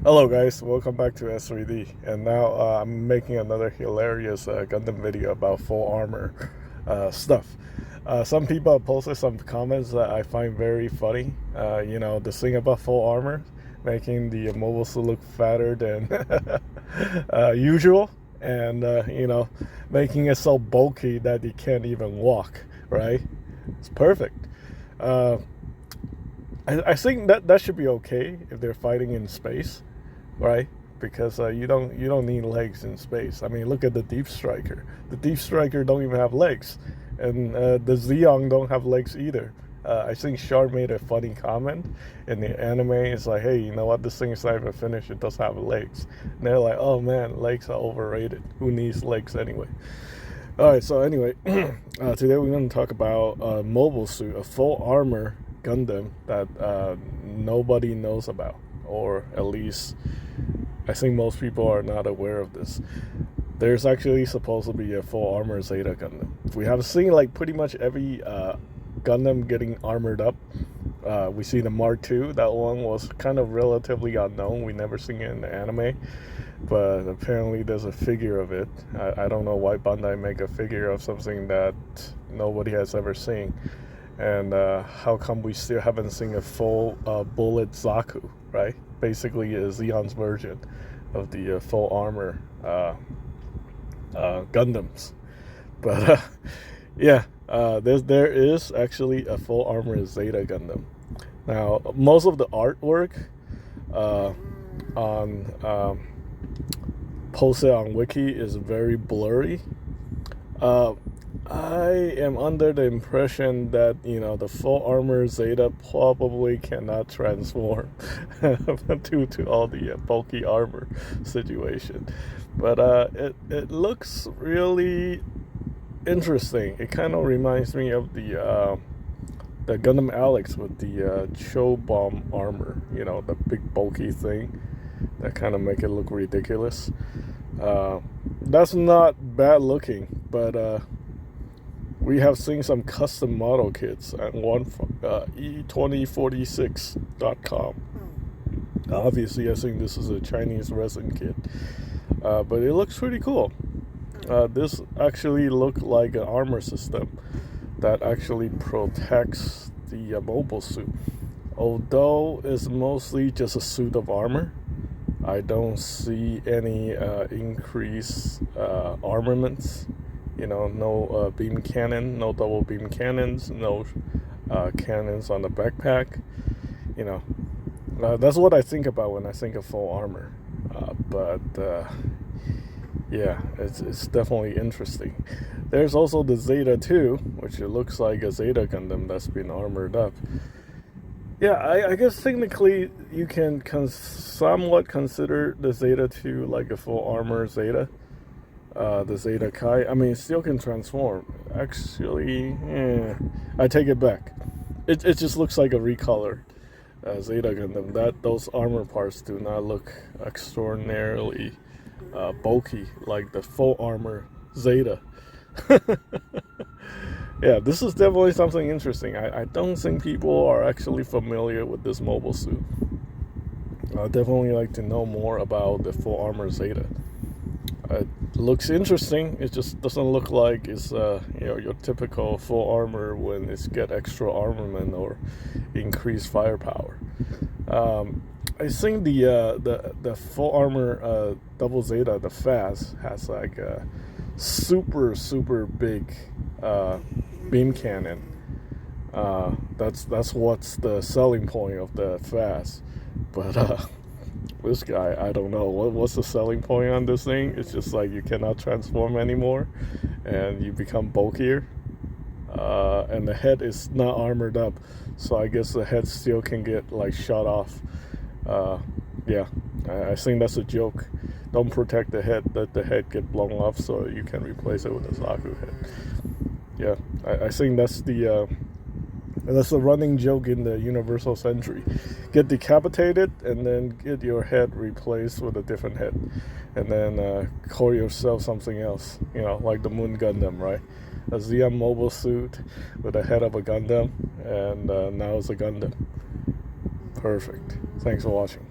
Hello guys, welcome back to S3D. And now I'm making another hilarious Gundam video about full armor stuff. Some people have posted some comments that I find very funny. The thing about full armor, making the mobile suit look fatter than usual, and making it so bulky that you can't even walk, right? It's perfect. Uh, I think that should be okay if they're fighting in space, right? Because you don't need legs in space. I mean, look at the Deep Striker. The Deep Striker don't even have legs, and the Zeon don't have legs either. I think Char made a funny comment in the anime. It's like, hey, you know what? This thing is not even finished. It does have legs. And they're like, oh man, legs are overrated. Who needs legs anyway? All right. So anyway, today we're going to talk about a mobile suit, a full armor Gundam that nobody knows about, or at least I think most people are not aware of this. There's actually supposed to be a full Armor Zeta Gundam. We have seen like pretty much every Gundam getting armored up. We see the Mark II. That one was kind of relatively unknown. We never seen it in the anime, but apparently there's a figure of it. I don't know why Bandai make a figure of something that nobody has ever seen. And how come we still haven't seen a full bullet Zaku, right? Basically, a Zeon's version of the full armor Gundams. But yeah, there is actually a full armor Zeta Gundam. Now, most of the artwork on posted on Wiki is very blurry. I am under the impression that the full armor Zeta probably cannot transform due to all the bulky armor situation, but it looks really interesting. It kind of reminds me of the Gundam Alex with the Cho bomb armor. The big bulky thing that kind of make it look ridiculous. That's not bad looking, but we have seen some custom model kits, and one from E2046.com. Obviously, I think this is a Chinese resin kit, but it looks pretty cool. This actually looks like an armor system that actually protects the mobile suit. Although it's mostly just a suit of armor, I don't see any increased armaments. No beam cannon, no double beam cannons, no cannons on the backpack. That's what I think about when I think of full armor. But yeah, it's definitely interesting. There's also the Zeta 2, which it looks like a Zeta Gundam that's been armored up. Yeah, I guess technically you can somewhat consider the Zeta 2 like a full armor Zeta. The Zeta Kai, I mean, it still can transform. Actually, I take it back. It just looks like a recolored Zeta Gundam. Those armor parts do not look extraordinarily bulky like the full armor Zeta. Yeah, this is definitely something interesting. I don't think people are actually familiar with this mobile suit. I'd definitely like to know more about the full armor Zeta. It looks interesting. It just doesn't look like it's your typical full armor when it's get extra armament or increased firepower. I think the full armor double Zeta, the Fast, has like a super big beam cannon. That's what's the selling point of the Fast, but this guy, I don't know what's the selling point on this thing. It's just like you cannot transform anymore, and you become bulkier. And the head is not armored up, so I guess the head still can get like shot off. Yeah, I think that's a joke. Don't protect the head, let the head get blown off so you can replace it with a Zaku head. Yeah, I think that's the running joke in the Universal Century. Get decapitated and then get your head replaced with a different head. And then call yourself something else. Like the Moon Gundam, right? A Zeon Mobile Suit with the head of a Gundam. And now it's a Gundam. Perfect. Thanks for watching.